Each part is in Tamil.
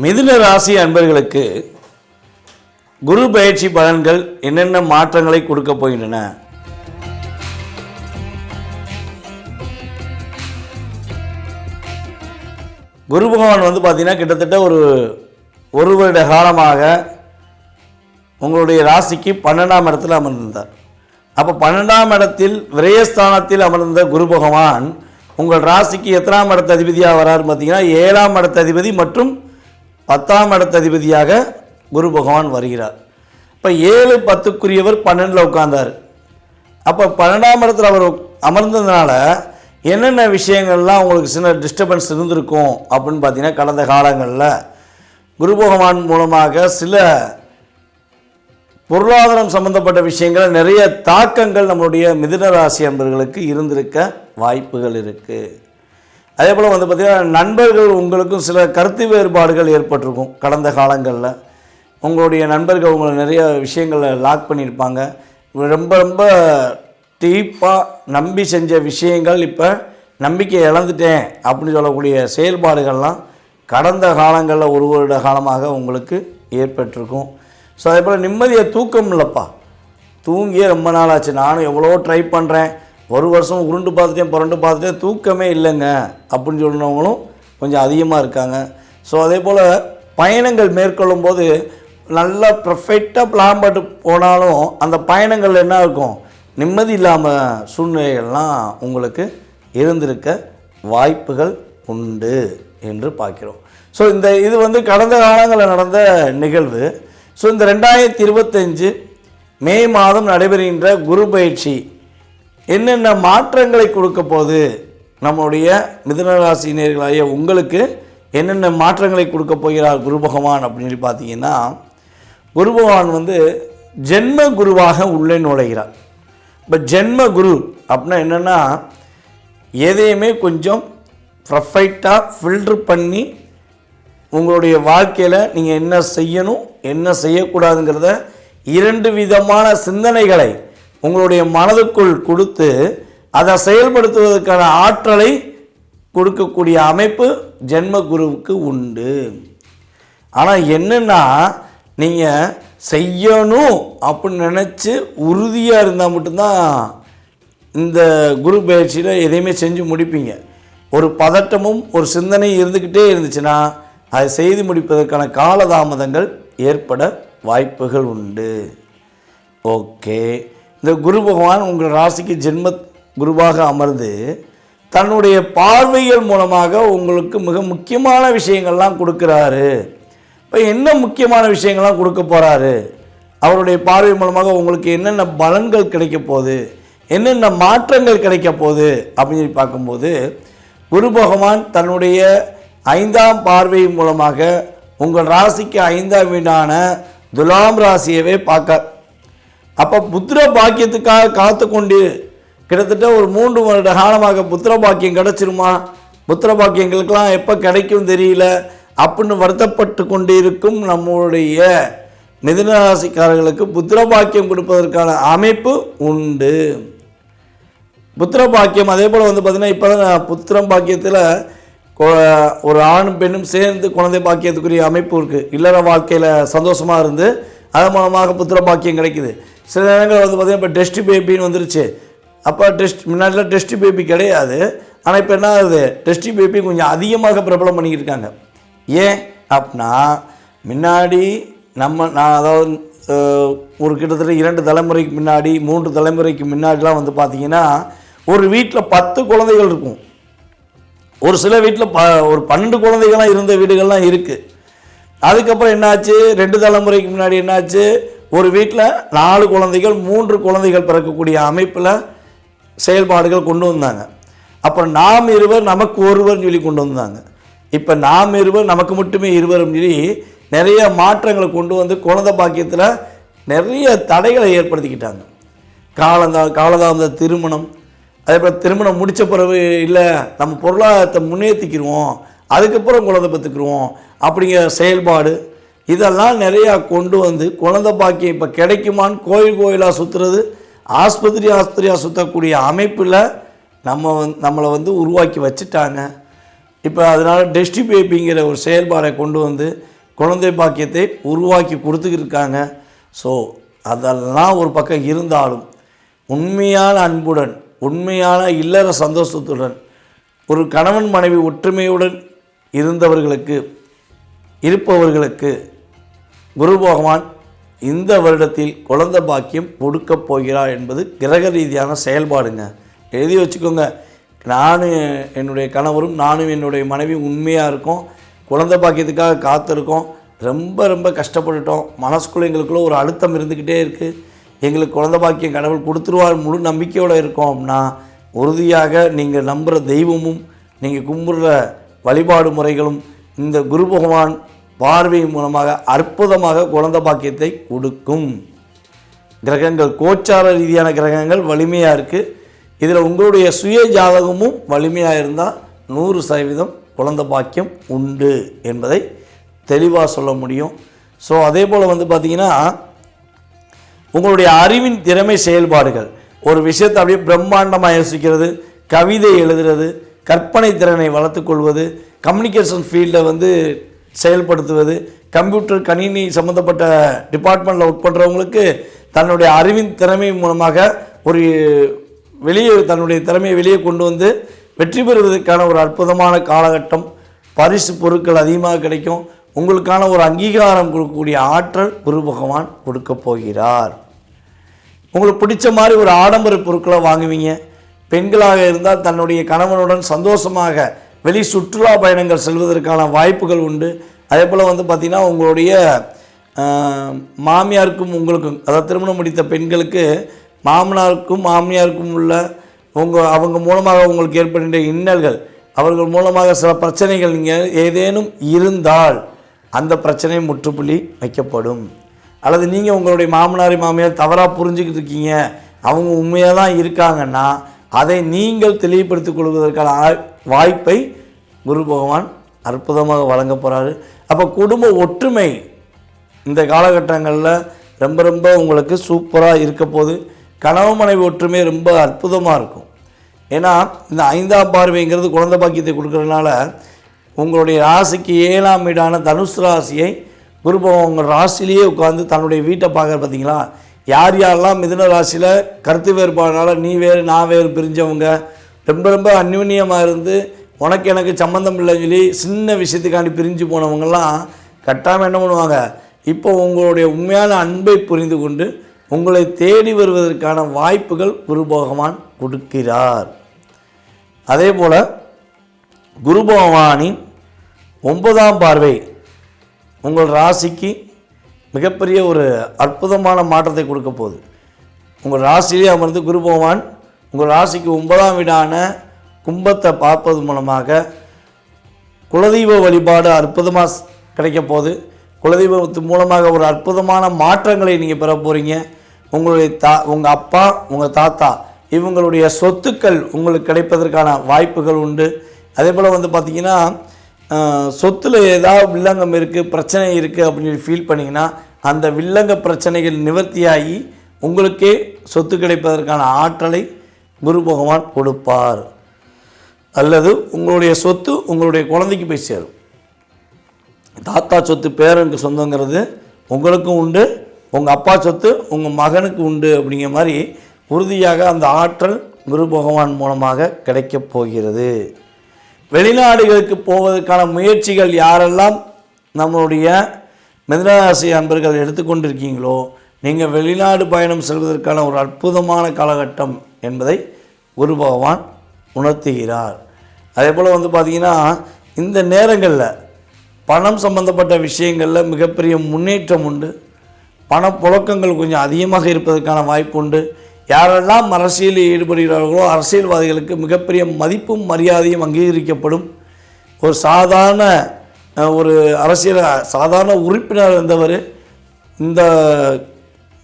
மிதுன ராசி அன்பர்களுக்கு குரு பயிற்சி பலன்கள் என்னென்ன மாற்றங்களை கொடுக்க போகின்றன? குரு பகவான் பார்த்தீங்கன்னா கிட்டத்தட்ட ஒரு வருட காலமாக உங்களுடைய ராசிக்கு 12ஆம் இடத்தில் அமர்ந்திருந்தார். அப்போ 12ஆம் இடத்தில் விரயஸ்தானத்தில் அமர்ந்த குரு பகவான் உங்கள் ராசிக்கு எத்தனாம் இடத்த அதிபதியாக வராரு பார்த்தீங்கன்னா 7ஆம் இடத்த அதிபதி மற்றும் 10ஆம் இடத்த அதிபதியாக குரு பகவான் வருகிறார். இப்போ 7, 10க்குரியவர் 12ல் உட்கார்ந்தார். அப்போ 12ஆம் இடத்துல அவர் அமர்ந்ததுனால என்னென்ன விஷயங்கள்லாம் உங்களுக்கு சின்ன டிஸ்டர்பன்ஸ் இருந்திருக்கும் அப்படின்னு பார்த்தீங்கன்னா, கடந்த காலங்களில் குரு பகவான் மூலமாக சில பொருளாதாரம் சம்பந்தப்பட்ட விஷயங்கள் நிறைய தாக்கங்கள் நம்மளுடைய மிதுன ராசி அன்பர்களுக்கு இருந்திருக்க வாய்ப்புகள் இருக்குது. அதே போல் பார்த்திங்கன்னா, நண்பர்கள் உங்களுக்கும் சில கருத்து வேறுபாடுகள் ஏற்பட்டிருக்கும். கடந்த காலங்களில் உங்களுடைய நண்பர்கள் உங்களை நிறைய விஷயங்களில் லாக் பண்ணியிருப்பாங்க. ரொம்ப ரொம்ப டீப்பாக நம்பி செஞ்ச விஷயங்கள் இப்போ நம்பிக்கை இழந்துட்டேன் அப்படின்னு சொல்லக்கூடிய செயல்பாடுகள்லாம் கடந்த காலங்களில் ஒரு வருட காலமாக உங்களுக்கு ஏற்பட்டிருக்கும். ஸோ அதே போல் நிம்மதியை தூக்கம் இல்லைப்பா, தூங்கியே ரொம்ப நாள் ஆச்சு, நானும் எவ்வளோ ட்ரை பண்ணுறேன், ஒரு வருஷம் உருண்டு பார்த்துட்டேன் புரண்டு பார்த்துட்டேன், தூக்கமே இல்லைங்க அப்படின்னு சொல்லினவங்களும் கொஞ்சம் அதிகமாக இருக்காங்க. ஸோ அதே போல் பயணங்கள் மேற்கொள்ளும் போது நல்லா பர்ஃபெக்டாக பிளான் போட்டு போனாலும் அந்த பயணங்கள் என்ன இருக்கும், நிம்மதி இல்லாமல் சூழ்நிலைகள்லாம் உங்களுக்கு இருந்திருக்க வாய்ப்புகள் உண்டு என்று பார்க்கிறோம். ஸோ இது கடந்த காலங்களில் நடந்த நிகழ்வு. ஸோ இந்த 2025 மே மாதம் நடைபெறுகின்ற குரு பயிற்சி என்னென்ன மாற்றங்களை கொடுக்க போகுது, நம்முடைய மிதுனராசினியர்களாகிய உங்களுக்கு என்னென்ன மாற்றங்களை கொடுக்க போகிறார் குரு பகவான் அப்படின்னு பார்த்தீங்கன்னா, குரு பகவான் ஜென்ம குருவாக உள்ளே நுழைகிறார். இப்போ ஜென்ம குரு அப்படின்னா என்னென்னா, எதையுமே கொஞ்சம் பர்ஃபெக்டாக ஃபில்ட்ரு பண்ணி உங்களுடைய வாழ்க்கையில் நீங்கள் என்ன செய்யணும் என்ன செய்யக்கூடாதுங்கிறத 2 விதமான சிந்தனைகளை உங்களுடைய மனதுக்குள் கொடுத்து அதை செயல்படுத்துவதற்கான ஆற்றலை கொடுக்கக்கூடிய அமைப்பு ஜென்ம குருவுக்கு உண்டு. ஆனால் என்னென்னா, நீங்கள் செய்யணும் அப்படின்னு நினச்சி உறுதியாக இருந்தால் மட்டும்தான் இந்த குரு பயிற்சியில் எதையுமே செஞ்சு முடிப்பீங்க. ஒரு பதட்டமும் ஒரு சிந்தனையும் இருந்துக்கிட்டே இருந்துச்சுன்னா அதை செய்து முடிப்பதற்கான காலதாமதங்கள் ஏற்பட வாய்ப்புகள் உண்டு. ஓகே, இந்த குரு பகவான் உங்கள் ராசிக்கு ஜென்ம குருவாக அமர்ந்து தன்னுடைய பார்வைகள் மூலமாக உங்களுக்கு மிக முக்கியமான விஷயங்கள்லாம் கொடுக்குறாரு. இப்போ என்ன முக்கியமான விஷயங்கள்லாம் கொடுக்க போகிறாரு, அவருடைய பார்வை மூலமாக உங்களுக்கு என்னென்ன பலன்கள் கிடைக்க போகுது, என்னென்ன மாற்றங்கள் கிடைக்க போகுது அப்படின்னு பார்க்கும்போது, குரு பகவான் தன்னுடைய 5ஆம் பார்வை மூலமாக உங்கள் ராசிக்கு 5ஆம் வீடான துலாம் ராசியவே பார்க்க. அப்போ புத்திர பாக்கியத்துக்காக காத்து கொண்டு கிட்டத்தட்ட ஒரு 3 வருட காலமாக புத்திர பாக்கியம் கிடச்சிருமா, புத்திர பாக்கியங்களுக்கெல்லாம் எப்போ கிடைக்கும் தெரியல அப்படின்னு வருத்தப்பட்டு கொண்டு இருக்கும் நம்முடைய மிதுன ராசிக்காரர்களுக்கு புத்திர பாக்கியம் கொடுப்பதற்கான அமைப்பு உண்டு. புத்திர பாக்கியம் அதே போல் பார்த்திங்கன்னா, இப்போ தான் புத்திரம் பாக்கியத்தில் ஒரு ஆணும் பெண்ணும் சேர்ந்து குழந்தை பாக்கியத்துக்குரிய அமைப்பு இருக்குது. இல்லற வாழ்க்கையில் சந்தோஷமாக இருந்து அது மூலமாக புத்திர பாக்கியம் கிடைக்குது. சில நேரங்கள் பார்த்திங்கன்னா, இப்போ டெஸ்ட் பேபின்னு வந்துருச்சு. அப்போ முன்னாடிலாம் டெஸ்ட் பேபி கிடையாது, ஆனால் இப்போ என்ன ஆகுது, டெஸ்ட் பேபி கொஞ்சம் அதிகமாக பிரபலம் பண்ணிக்கிட்டு. ஏன் அப்படின்னா, முன்னாடி நான் அதாவது ஒரு கிட்டத்தட்ட 2 தலைமுறைக்கு முன்னாடி 3 தலைமுறைக்கு முன்னாடிலாம் பார்த்திங்கன்னா, ஒரு வீட்டில் 10 குழந்தைகள் இருக்கும். ஒரு சில வீட்டில் ஒரு 12 குழந்தைகள்லாம் இருந்த வீடுகள்லாம் இருக்குது. அதுக்கப்புறம் என்னாச்சு, 2 தலைமுறைக்கு முன்னாடி என்னாச்சு, ஒரு வீட்டில் 4 குழந்தைகள் 3 குழந்தைகள் பிறக்கக்கூடிய அமைப்பில் செயல்பாடுகள் கொண்டு வந்தாங்க. அப்புறம் நாம் இருவர் நமக்கு ஒருவர்னு சொல்லி கொண்டு வந்தாங்க. இப்போ நாம் இருவர் நமக்கு மட்டுமே இருவரும் சொல்லி நிறைய மாற்றங்களை கொண்டு வந்து குழந்தை பாக்கியத்தில் நிறைய தடைகளை ஏற்படுத்திக்கிட்டாங்க. காலதாமத திருமணம், அதே போல் திருமணம் முடித்த பிறகு இல்லை நம்ம பொருளாதாரத்தை முன்னேற்றிக்கிடுவோம் அதுக்கப்புறம் குழந்தை பெற்றுக்குருவோம் அப்படிங்கிற செயல்பாடு இதெல்லாம் நிறையா கொண்டு வந்து குழந்தை பாக்கியம் இப்போ கிடைக்குமான்னு கோயிலாக சுற்றுறது, ஆஸ்பத்திரியாக சுற்றக்கூடிய அமைப்பில் நம்மளை உருவாக்கி வச்சுட்டாங்க. இப்போ அதனால் டெஸ்டி பேபிங்கிற ஒரு செயல்பாடை கொண்டு வந்து குழந்தை பாக்கியத்தை உருவாக்கி கொடுத்துக்கிட்டு இருக்காங்க. ஸோ அதெல்லாம் ஒரு பக்கம் இருந்தாலும் உண்மையான அன்புடன், உண்மையான இல்லற சந்தோஷத்துடன், ஒரு கணவன் மனைவி ஒற்றுமையுடன் இருப்பவர்களுக்கு குரு பகவான் இந்த வருடத்தில் குழந்தை பாக்கியம் கொடுக்கப் போகிறார் என்பது கிரக ரீதியான செயல்பாடுங்க. எழுதி வச்சுக்கோங்க. நானும் என்னுடைய கணவரும் நானும் என்னுடைய மனைவி உண்மையாக இருக்கோம். குழந்தை பாக்கியத்துக்காக காத்திருக்கோம். ரொம்ப ரொம்ப கஷ்டப்பட்டுட்டோம். மனசுக்குள்ளே எங்களுக்குள்ள ஒரு அழுத்தம் இருந்துக்கிட்டே இருக்குது. எங்களுக்கு குழந்தை பாக்கியம் கடவுள் கொடுத்துருவார் முழு நம்பிக்கையோடு இருக்கோம் அப்படின்னா உறுதியாக நீங்கள் நம்புகிற தெய்வமும் நீங்கள் கும்பிடுற வழிபாடு முறைகளும் இந்த குரு பகவான் பார்வை மூலமாக அற்புதமாக குழந்தை பாக்கியத்தை கொடுக்கும். கிரகங்கள் கோச்சார ரீதியான கிரகங்கள் வலிமையாக இருக்குது. இதில் உங்களுடைய சுய ஜாதகமும் வலிமையாக இருந்தால் 100% குழந்தை பாக்கியம் உண்டு என்பதை தெளிவாக சொல்ல முடியும். ஸோ அதே போல் பார்த்திங்கன்னா உங்களுடைய அறிவின் திறமை செயல்பாடுகள், ஒரு விஷயத்தை அப்படியே பிரம்மாண்டமாக யோசிக்கிறது, கவிதை எழுதுறது, கற்பனை திறனை வளர்த்துக்கொள்வது, கம்யூனிகேஷன் ஃபீல்டில் செயல்படுத்துவது, கம்ப்யூட்டர் கணினி சம்மந்தப்பட்ட டிபார்ட்மெண்ட்டில் ஒர்க் பண்ணுறவங்களுக்கு தன்னுடைய அறிவின் திறமை மூலமாக தன்னுடைய திறமையை வெளியே கொண்டு வந்து வெற்றி பெறுவதற்கான ஒரு அற்புதமான காலகட்டம். பரிசு பொருட்கள் அதிகமாக கிடைக்கும். உங்களுக்கான ஒரு அங்கீகாரம் கொடுக்கக்கூடிய ஆற்றல் குரு பகவான் கொடுக்க போகிறார். உங்களுக்கு பிடிச்ச மாதிரி ஒரு ஆடம்பர பொருட்களை வாங்குவீங்க. பெண்களாக இருந்தால் தன்னுடைய கணவனுடன் சந்தோஷமாக வெளி சுற்றுலா பயணங்கள் செல்வதற்கான வாய்ப்புகள் உண்டு. அதே போல் பார்த்திங்கன்னா உங்களுடைய மாமியாருக்கும் உங்களுக்கும், அதாவது திருமணம் முடித்த பெண்களுக்கு மாமனாருக்கும் மாமியாருக்கும் உள்ள அவங்க மூலமாக உங்களுக்கு ஏற்படுகின்ற இன்னல்கள், அவர்கள் மூலமாக சில பிரச்சனைகள் நீங்கள் ஏதேனும் இருந்தால் அந்த பிரச்சனை முற்றுப்புள்ளி வைக்கப்படும். அல்லது நீங்கள் உங்களுடைய மாமியார் தவறாக புரிஞ்சுக்கிட்டு இருக்கீங்க, அவங்க உண்மையாக தான் இருக்காங்கன்னா அதை நீங்கள் தெளிவுபடுத்திக் கொள்வதற்கான வாய்ப்பை குரு பகவான் அற்புதமாக வழங்க போகிறாரு. அப்போ குடும்ப ஒற்றுமை இந்த காலகட்டங்களில் ரொம்ப ரொம்ப உங்களுக்கு சூப்பராக இருக்க போது. கணவன் மனைவி ஒற்றுமை ரொம்ப அற்புதமாக இருக்கும். ஏன்னா இந்த 5ஆம் பார்வைங்கிறது குழந்தை பாக்கியத்தை கொடுக்கறதுனால உங்களுடைய ராசிக்கு 7ஆம் வீடான தனுசு ராசியை குரு பகவான் உங்கள் ராசிலேயே உட்காந்து தன்னுடைய வீட்டை பார்க்குற. பார்த்தீங்களா, யார் யாரெல்லாம் மிதுன ராசியில் கருத்து வேறுபாடுனால நீ வேறு நான் வேறு பிரிஞ்சவங்க, ரொம்ப ரொம்ப அந்யூன்யமாக இருந்து உனக்கு எனக்கு சம்மந்தம் இல்லைன்னு சொல்லி சின்ன விஷயத்துக்காண்டி பிரிஞ்சு போனவங்கெல்லாம் கட்டாமல் என்ன பண்ணுவாங்க, இப்போ உங்களுடைய உண்மையான அன்பை புரிந்து கொண்டு உங்களை தேடி வருவதற்கான வாய்ப்புகள் குரு பகவான் கொடுக்கிறார். அதே போல் குரு பகவானின் 9ஆம் பார்வை உங்கள் ராசிக்கு மிகப்பெரிய ஒரு அற்புதமான மாற்றத்தை கொடுக்க போகுது. உங்கள் ராசியிலே அமர்ந்து குரு பகவான் உங்கள் ராசிக்கு 9ஆம் வீடான கும்பத்தை பார்ப்பது மூலமாக குலதெய்வ வழிபாடு அற்புதமாக கிடைக்க போகுது. குலதெய்வத்து மூலமாக ஒரு அற்புதமான மாற்றங்களை நீங்கள் பெற போகிறீங்க. உங்கள் அப்பா உங்கள் தாத்தா இவங்களுடைய சொத்துக்கள் உங்களுக்கு கிடைப்பதற்கான வாய்ப்புகள் உண்டு. அதே போல் பார்த்திங்கன்னா சொத்தில் ஏதாவது வில்லங்கம் இருக்குது, பிரச்சனை இருக்குது அப்படின்னு ஃபீல் பண்ணிங்கன்னா அந்த வில்லங்க பிரச்சனைகள் நிவர்த்தியாகி உங்களுக்கே சொத்து கிடைப்பதற்கான ஆற்றலை குரு பகவான் கொடுப்பார். அல்லது உங்களுடைய சொத்து உங்களுடைய குழந்தைக்கு போய் சேரும். தாத்தா சொத்து பேரனுக்கு சொந்தங்கிறது உங்களுக்கும் உண்டு, உங்கள் அப்பா சொத்து உங்கள் மகனுக்கு உண்டு. அப்படிங்கிற மாதிரி உறுதியாக அந்த ஆற்றல் குரு பகவான் மூலமாக கிடைக்கப் போகிறது. வெளிநாடுகளுக்கு போவதற்கான முயற்சிகள் யாரெல்லாம் நம்மளுடைய மிதுனராசி அன்பர்கள் எடுத்துக்கொண்டிருக்கீங்களோ நீங்கள் வெளிநாடு பயணம் செல்வதற்கான ஒரு அற்புதமான காலகட்டம் என்பதை குரு பகவான் உணர்த்துகிறார். அதே போல் பார்த்திங்கன்னா இந்த நேரங்களில் பணம் சம்பந்தப்பட்ட விஷயங்களில் மிகப்பெரிய முன்னேற்றம் உண்டு. பணப்புழக்கங்கள் கொஞ்சம் அதிகமாக இருப்பதற்கான வாய்ப்பு உண்டு. யாரெல்லாம் அரசியலில் ஈடுபடுகிறார்களோ அரசியல்வாதிகளுக்கு மிகப்பெரிய மதிப்பும் மரியாதையும் அங்கீகரிக்கப்படும். ஒரு சாதாரண உறுப்பினர் இருந்தவர் இந்த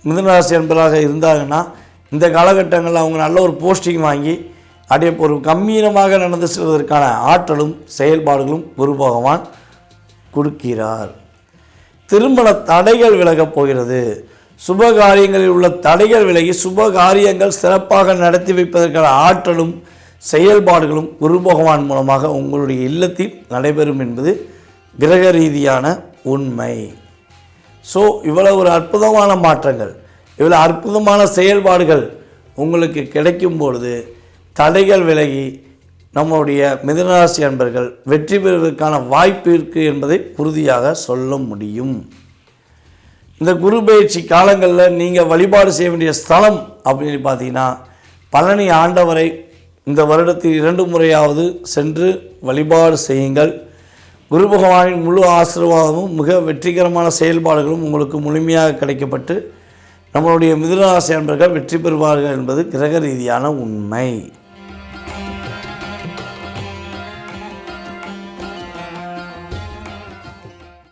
மிதுனராசி என்பதாக இருந்தாங்கன்னா இந்த காலகட்டங்களில் அவங்க நல்ல ஒரு போஸ்டிங் வாங்கி அதே ஒரு கம்பீரமாக நடந்து செல்வதற்கான ஆற்றலும் செயல்பாடுகளும் குரு பகவான் கொடுக்கிறார். திருமண தடைகள் விலகப் போகிறது. சுப காரியங்களில் உள்ள தடைகள் விலகி சுப காரியங்கள் சிறப்பாக நடத்தி வைப்பதற்கான ஆற்றலும் செயல்பாடுகளும் குரு பகவான் மூலமாக உங்களுடைய இல்லத்தில் நடைபெறும் என்பது கிரக ரீதியான உண்மை. ஸோ இவ்வளோ ஒரு அற்புதமான மாற்றங்கள், இவ்வளோ அற்புதமான செயல்பாடுகள் உங்களுக்கு கிடைக்கும் பொழுது தடைகள் விலகி நம்முடைய மிதுனராசி அன்பர்கள் வெற்றி பெறுவதற்கான வாய்ப்பு இருக்குது என்பதை உறுதியாக சொல்ல முடியும். இந்த குரு பயிற்சி காலங்களில் நீங்கள் வழிபாடு செய்ய வேண்டிய ஸ்தலம் அப்படின்னு பார்த்தீங்கன்னா, பழனி ஆண்டவரை இந்த வருடத்தில் 2 முறையாவது சென்று வழிபாடு செய்யுங்கள். குரு பகவானின் முழு ஆசீர்வாதமும் மிக வெற்றிகரமான செயல்பாடுகளும் உங்களுக்கு முழுமையாக கிடைக்கப்பட்டு நம்மளுடைய மிதுன ராசி அன்பர்கள் வெற்றி பெறுவார்கள் என்பது கிரக ரீதியான உண்மை.